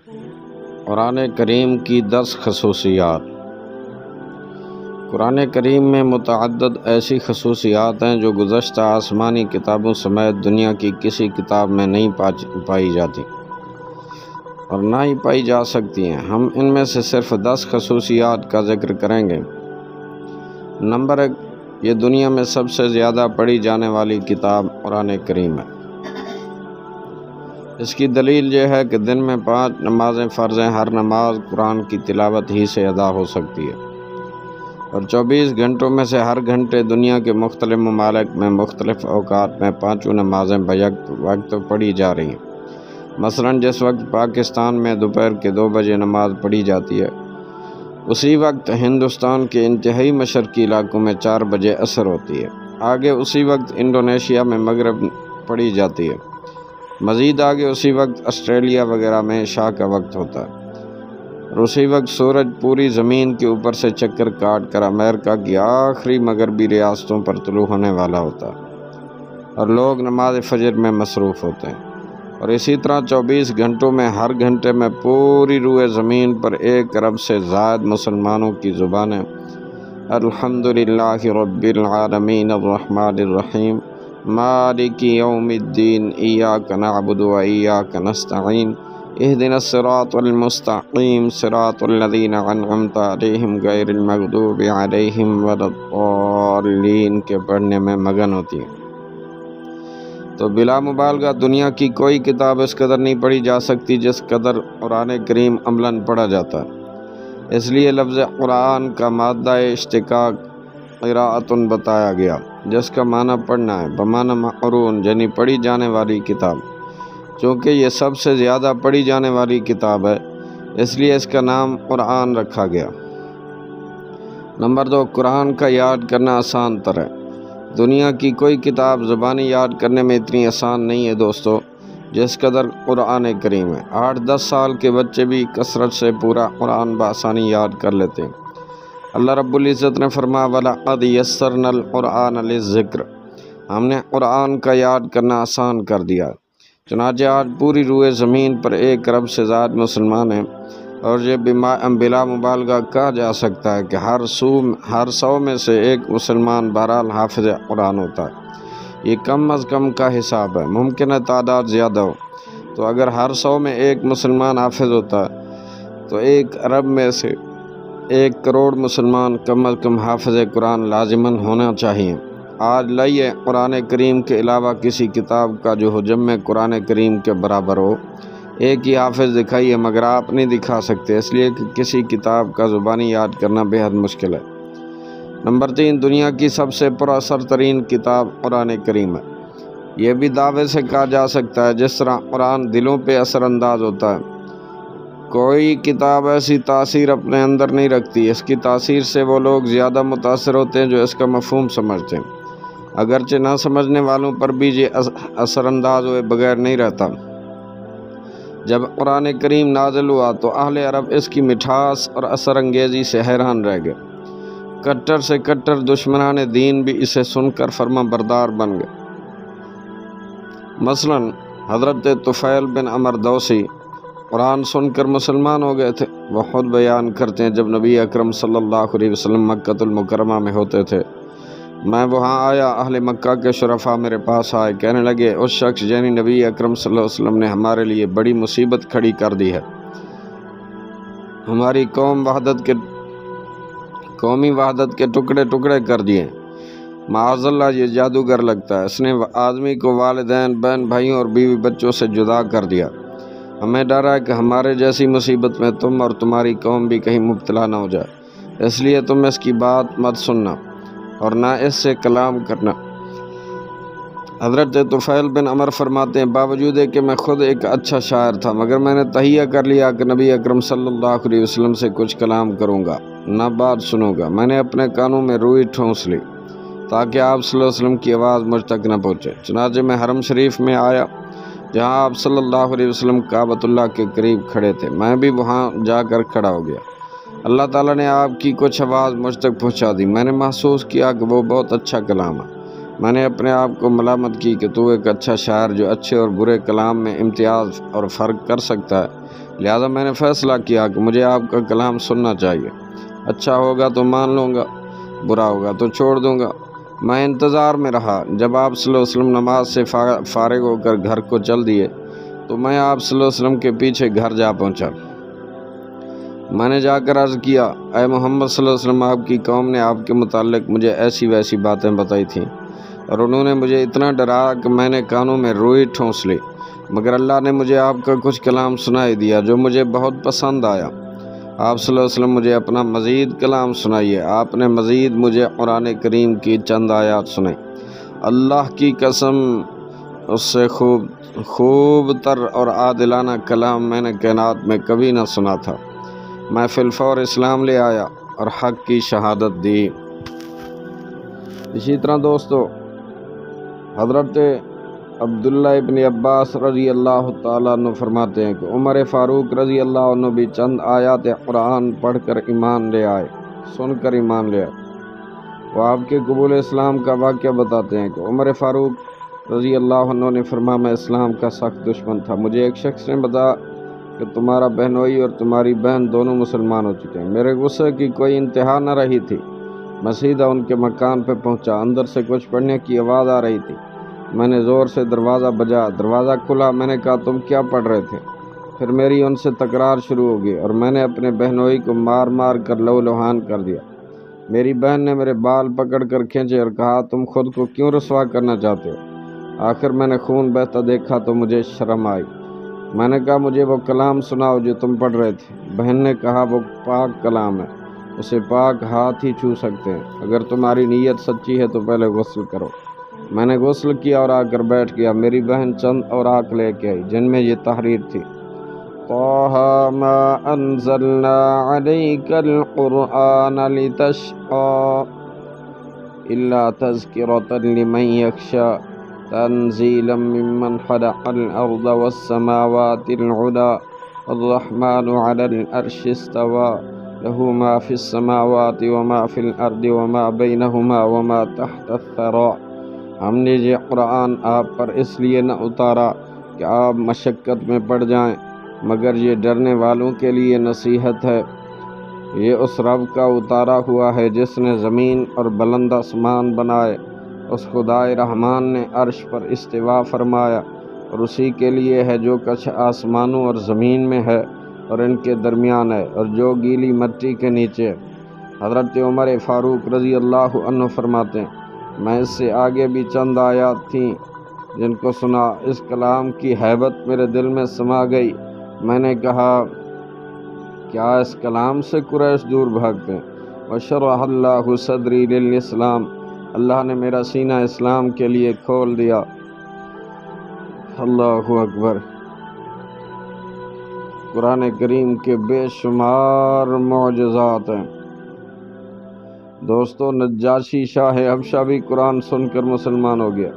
قرآن کریم کی 10 خصوصیات۔ قرآن کریم میں متعدد ایسی خصوصیات ہیں جو گزشتہ آسمانی کتابوں سمیت دنیا کی کسی کتاب میں نہیں پائی جاتی اور نہ ہی پائی جا سکتی ہیں۔ ہم ان میں سے صرف 10 خصوصیات کا ذکر کریں گے۔ نمبر 1، یہ دنیا میں سب سے زیادہ پڑھی جانے والی کتاب قرآن کریم ہے۔ اس کی دلیل یہ ہے کہ دن میں 5 نمازیں فرض ہیں، ہر نماز قرآن کی تلاوت ہی سے ادا ہو سکتی ہے، اور 24 گھنٹوں میں سے ہر گھنٹے دنیا کے مختلف ممالک میں مختلف اوقات میں 5 نمازیں بیک وقت پڑھی جا رہی ہیں۔ مثلا جس وقت پاکستان میں دوپہر کے 2 بجے نماز پڑھی جاتی ہے، اسی وقت ہندوستان کے انتہائی مشرقی علاقوں میں 4 بجے عصر ہوتی ہے۔ آگے اسی وقت انڈونیشیا میں مغرب پڑھی جاتی ہے۔ مزید آگے اسی وقت آسٹریلیا وغیرہ میں عشاء کا وقت ہوتا ہے، اور اسی وقت سورج پوری زمین کے اوپر سے چکر کاٹ کر امریکہ کی آخری مغربی ریاستوں پر طلوع ہونے والا ہوتا ہے، اور لوگ نماز فجر میں مصروف ہوتے ہیں۔ اور اسی طرح 24 گھنٹوں میں ہر گھنٹے میں پوری روئے زمین پر 1 ارب سے زائد مسلمانوں کی زبانیں الحمدللہ رب العالمین الرحمن الرحیم مالک یوم الدین ایاک نعبد و ایاک نستعین اہدنا الصراط المستقیم صراط الذین انعمت علیہم غیر المغضوب علیہم ولا الضالین کے پڑھنے میں مگن ہوتی ہے۔ تو بلا مبالغہ دنیا کی کوئی کتاب اس قدر نہیں پڑھی جا سکتی جس قدر قرآن کریم عملاً پڑھا جاتا ہے۔ اس لیے لفظ قرآن کا مادہ اشتقاق قراءۃ بتایا گیا، جس کا معنی پڑھنا ہے، بمعنی مقرون، یعنی پڑھی جانے والی کتاب۔ چونکہ یہ سب سے زیادہ پڑھی جانے والی کتاب ہے، اس لیے اس کا نام قرآن رکھا گیا۔ نمبر 2، قرآن کا یاد کرنا آسان تر ہے۔ دنیا کی کوئی کتاب زبانی یاد کرنے میں اتنی آسان نہیں ہے دوستو جس قدر قرآن کریم ہے۔ 8-10 سال کے بچے بھی کثرت سے پورا قرآن بآسانی یاد کر لیتے ہیں۔ اللہ رب العزت نے فرمایا وَلَقَدْ يَسَّرْنَا الْقُرْآنَ لِلذِّكْرِ، ہم نے قرآن کا یاد کرنا آسان کر دیا۔ چنانچہ آج پوری روئے زمین پر 1 ارب سے زائد مسلمان ہیں، اور یہ بلا مبالغہ کہا جا سکتا ہے کہ ہر 100 میں سے 1 مسلمان بہرحال حافظ قرآن ہوتا ہے۔ یہ کم از کم کا حساب ہے، ممکن ہے تعداد زیادہ ہو۔ تو اگر ہر 100 میں 1 مسلمان حافظ ہوتا ہے تو 1 ارب میں سے 1 کروڑ مسلمان کم از کم حافظ قرآن لازماً ہونا چاہیے۔ آج لائیے قرآن کریم کے علاوہ کسی کتاب کا جو حجم قرآن کریم کے برابر ہو، ایک ہی حافظ دکھائیے، مگر آپ نہیں دکھا سکتے، اس لیے کہ کسی کتاب کا زبانی یاد کرنا بے حد مشکل ہے۔ نمبر 3، دنیا کی سب سے پر اثر ترین کتاب قرآن کریم ہے۔ یہ بھی دعوے سے کہا جا سکتا ہے جس طرح قرآن دلوں پہ اثر انداز ہوتا ہے۔ کوئی کتاب ایسی تاثیر اپنے اندر نہیں رکھتی، اس کی تاثیر سے وہ لوگ زیادہ متاثر ہوتے ہیں جو اس کا مفہوم سمجھتے ہیں، اگرچہ نہ سمجھنے والوں پر بھی یہ اثر انداز ہوئے بغیر نہیں رہتا۔ جب قرآن کریم نازل ہوا تو اہل عرب اس کی مٹھاس اور اثر انگیزی سے حیران رہ گئے۔ کٹر سے کٹر دشمنان دین بھی اسے سن کر فرما بردار بن گئے۔ مثلا حضرت طفیل بن عمر دوسی قرآن سن کر مسلمان ہو گئے تھے۔ وہ خود بیان کرتے ہیں جب نبی اکرم صلی اللہ علیہ وسلم مکہ المکرمہ میں ہوتے تھے، میں وہاں آیا، اہل مکہ کے شرفاء میرے پاس آئے، کہنے لگے اس شخص یعنی نبی اکرم صلی اللہ علیہ وسلم نے ہمارے لیے بڑی مصیبت کھڑی کر دی ہے، ہماری قومی وحدت کے ٹکڑے ٹکڑے کر دیے۔ معاذ اللہ یہ جادوگر لگتا ہے، اس نے آدمی کو والدین، بہن بھائیوں اور بیوی بچوں سے جدا کر دیا۔ ہمیں ڈر ہے کہ ہمارے جیسی مصیبت میں تم اور تمہاری قوم بھی کہیں مبتلا نہ ہو جائے، اس لیے تم اس کی بات مت سننا اور نہ اس سے کلام کرنا۔ حضرت طفیل بن عمر فرماتے ہیں باوجود کہ میں خود ایک اچھا شاعر تھا، مگر میں نے تہیہ کر لیا کہ نبی اکرم صلی اللہ علیہ وسلم سے کچھ کلام کروں گا، نہ بات سنوں گا۔ میں نے اپنے کانوں میں روئی ٹھونس لی تاکہ آپ صلی اللہ علیہ وسلم کی آواز مجھ تک نہ پہنچے۔ چنانچہ میں حرم شریف میں آیا جہاں آپ صلی اللہ علیہ وسلم کعبۃ اللہ کے قریب کھڑے تھے، میں بھی وہاں جا کر کھڑا ہو گیا۔ اللہ تعالیٰ نے آپ کی کچھ آواز مجھ تک پہنچا دی، میں نے محسوس کیا کہ وہ بہت اچھا کلام ہے۔ میں نے اپنے آپ کو ملامت کی کہ تو ایک اچھا شاعر جو اچھے اور برے کلام میں امتیاز اور فرق کر سکتا ہے، لہذا میں نے فیصلہ کیا کہ مجھے آپ کا کلام سننا چاہیے۔ اچھا ہوگا تو مان لوں گا، برا ہوگا تو چھوڑ دوں گا۔ میں انتظار میں رہا۔ جب آپ صلی اللہ علیہ وسلم نماز سے فارغ ہو کر گھر کو چل دیے تو میں آپ صلی اللہ علیہ وسلم کے پیچھے گھر جا پہنچا۔ میں نے جا کر عرض کیا، اے محمد صلی اللہ علیہ وسلم، آپ کی قوم نے آپ کے متعلق مجھے ایسی ویسی باتیں بتائی تھیں اور انہوں نے مجھے اتنا ڈرایا کہ میں نے کانوں میں روئی ٹھونس لی، مگر اللہ نے مجھے آپ کا کچھ کلام سنائی دیا جو مجھے بہت پسند آیا۔ آپ صلی اللہ علیہ وسلم مجھے اپنا مزید کلام سنائیے۔ آپ نے مزید مجھے قرآن کریم کی چند آیات سنائی۔ اللہ کی قسم، اس سے خوب تر اور عادلانہ کلام میں نے کائنات میں کبھی نہ سنا تھا۔ میں فی الفور اسلام لے آیا اور حق کی شہادت دی۔ اسی طرح دوستو، حضرت عبداللہ ابن عباس رضی اللہ تعالیٰ عنہ فرماتے ہیں کہ عمر فاروق رضی اللہ عنہ بھی چند آیات قرآن پڑھ کر ایمان لے آئے، سن کر ایمان لے آئے۔ وہ آپ کے قبول اسلام کا واقعہ بتاتے ہیں کہ عمر فاروق رضی اللہ عنہ نے فرمایا، میں اسلام کا سخت دشمن تھا۔ مجھے ایک شخص نے بتایا کہ تمہارا بہنوئی اور تمہاری بہن دونوں مسلمان ہو چکے ہیں۔ میرے غصے کی کوئی انتہا نہ رہی تھی۔ میں سیدھا ان کے مکان پہ پہنچا۔ اندر سے کچھ پڑھنے کی آواز آ رہی تھی۔ میں نے زور سے دروازہ بجایا، دروازہ کھلا۔ میں نے کہا، تم کیا پڑھ رہے تھے؟ پھر میری ان سے تکرار شروع ہو گئی اور میں نے اپنے بہنوئی کو مار مار کر لہو لہان کر دیا۔ میری بہن نے میرے بال پکڑ کر کھینچے اور کہا، تم خود کو کیوں رسوا کرنا چاہتے ہو؟ آخر میں نے خون بہتا دیکھا تو مجھے شرم آئی۔ میں نے کہا، مجھے وہ کلام سناؤ جو تم پڑھ رہے تھے۔ بہن نے کہا، وہ پاک کلام ہے، اسے پاک ہاتھ ہی چھو سکتے ہیں۔ اگر تمہاری نیت سچی ہے تو پہلے غسل کرو۔ میں نے غسل کیا اور آ کر بیٹھ گیا۔ میری بہن چند اوراق لے کے آئی جن میں یہ تحریر تھی، طٰہٰ ما انزلنا علیک القرآن لتشقیٰ الا تذکرۃ لمن یخشیٰ تنزیلا ممن خلق الارض والسماوات العلی الرحمن علی العرش استویٰ لہ ما فی السماوات وما فی الارض وما بینہما وما تحت الثریٰ۔ ہم نے یہ قرآن آپ پر اس لیے نہ اتارا کہ آپ مشقت میں پڑ جائیں، مگر یہ ڈرنے والوں کے لیے نصیحت ہے۔ یہ اس رب کا اتارا ہوا ہے جس نے زمین اور بلند آسمان بنائے۔ اس خدائے رحمان نے عرش پر استوا فرمایا، اور اسی کے لیے ہے جو کچھ آسمانوں اور زمین میں ہے اور ان کے درمیان ہے، اور جو گیلی مٹی کے نیچے ہے۔ حضرت عمر فاروق رضی اللہ عنہ فرماتے ہیں، میں اس سے آگے بھی چند آیات تھیں جن کو سنا، اس کلام کی ہیبت میرے دل میں سما گئی۔ میں نے کہا، کیا اس کلام سے قریش دور بھاگتے ہیں؟ وشرح اللہ صدری للاسلام، اللہ نے میرا سینہ اسلام کے لیے کھول دیا۔ اللہ اکبر۔ قرآن کریم کے بے شمار معجزات ہیں دوستو۔ نجاشی شاہ حبشہ بھی قرآن سن کر مسلمان ہو گیا۔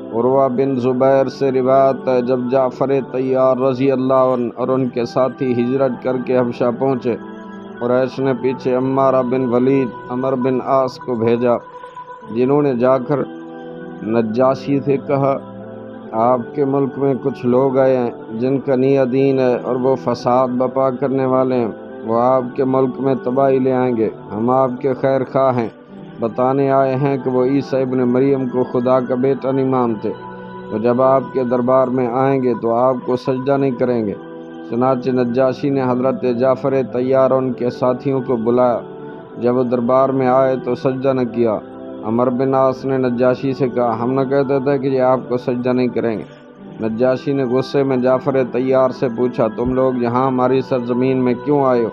عروہ بن زبیر سے روایت ہے، جب جعفر طیار رضی اللہ عنہ اور ان کے ساتھی ہجرت کر کے حبشہ پہنچے، قریش نے پیچھے عمارہ بن ولید، عمر بن عاص کو بھیجا، جنہوں نے جا کر نجاشی سے کہا، آپ کے ملک میں کچھ لوگ آئے ہیں جن کا نیا دین ہے اور وہ فساد برپا کرنے والے ہیں، وہ آپ کے ملک میں تباہی لے آئیں گے۔ ہم آپ کے خیر خواہ ہیں، بتانے آئے ہیں کہ وہ عیسیٰ ابن مریم کو خدا کا بیٹا نہیں مانتے۔ وہ جب آپ کے دربار میں آئیں گے تو آپ کو سجدہ نہیں کریں گے۔ چنانچہ نجاشی نے حضرت جعفر طیار اور ان کے ساتھیوں کو بلایا۔ جب وہ دربار میں آئے تو سجدہ نہ کیا۔ عمر بن عاص نے نجاشی سے کہا، ہم نہ کہتے تھے کہ یہ آپ کو سجدہ نہیں کریں گے؟ نجاشی نے غصے میں جعفر طیار سے پوچھا، تم لوگ یہاں ہماری سرزمین میں کیوں آئے ہو؟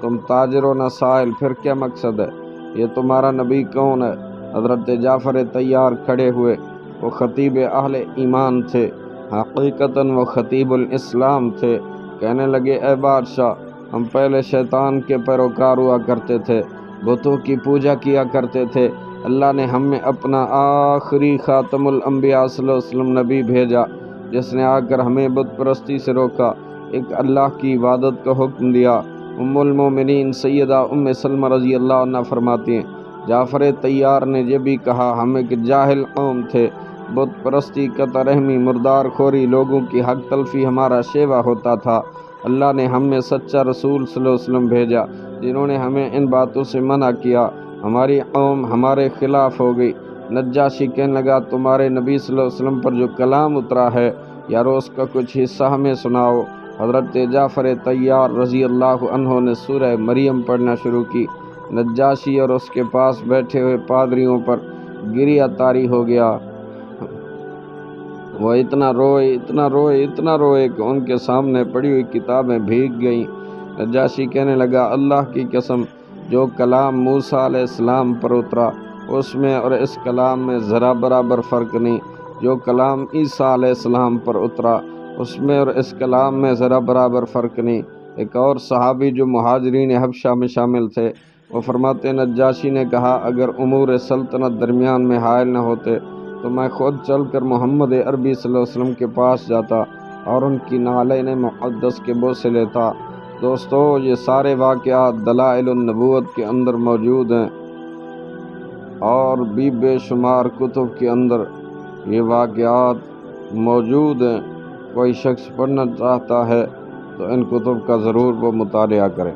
تم تاجر و نہ سائل، پھر کیا مقصد ہے؟ یہ تمہارا نبی کون ہے؟ حضرت جعفر طیار کھڑے ہوئے۔ وہ خطیب اہل ایمان تھے، حقیقتاً وہ خطیب الاسلام تھے۔ کہنے لگے، اے بادشاہ، ہم پہلے شیطان کے پیروکار ہوا کرتے تھے، بتوں کی پوجا کیا کرتے تھے۔ اللہ نے ہم میں اپنا آخری خاتم الانبیاء صلی اللہ علیہ وسلم نبی بھیجا، جس نے آ کر ہمیں بت پرستی سے روکا، ایک اللہ کی عبادت کا حکم دیا۔ ام المومنین سیدہ ام سلمہ رضی اللہ عنہ فرماتی ہیں، جعفر طیار نے یہ بھی کہا ہم ایک جاہل قوم تھے، بت پرستی، قطع رحمی، مردار خوری، لوگوں کی حق تلفی ہمارا شیوا ہوتا تھا۔ اللہ نے ہم میں سچا رسول صلی اللہ علیہ وسلم بھیجا جنہوں نے ہمیں ان باتوں سے منع کیا، ہماری قوم ہمارے خلاف ہو گئی۔ نجاشی کہنے لگا تمہارے نبی صلی اللہ علیہ وسلم پر جو کلام اترا ہے یارو اس کا کچھ حصہ ہمیں سناؤ۔ حضرت جعفر طیار رضی اللہ عنہ نے سورہ مریم پڑھنا شروع کی۔ نجاشی اور اس کے پاس بیٹھے ہوئے پادریوں پر گریہ طاری ہو گیا۔ وہ اتنا روئے کہ ان کے سامنے پڑی ہوئی کتابیں بھیگ گئیں۔ نجاشی کہنے لگا اللہ کی قسم، جو کلام موسیٰ علیہ السلام پر اترا اس میں اور اس کلام میں ذرا برابر فرق نہیں، جو کلام عیسیٰ علیہ السلام پر اترا اس میں اور اس کلام میں ذرا برابر فرق نہیں۔ ایک اور صحابی جو مہاجرین حبشہ میں شامل تھے وہ فرماتے نجاشی نے کہا اگر امور سلطنت درمیان میں حائل نہ ہوتے تو میں خود چل کر محمد عربی صلی اللہ علیہ وسلم کے پاس جاتا اور ان کی نعلین مقدس کے بوسے لیتا۔ دوستو یہ سارے واقعات دلائل النبوت کے اندر موجود ہیں اور بھی بے شمار کتب کے اندر یہ واقعات موجود ہیں۔ کوئی شخص پڑھنا چاہتا ہے تو ان کتب کا ضرور وہ مطالعہ کرے۔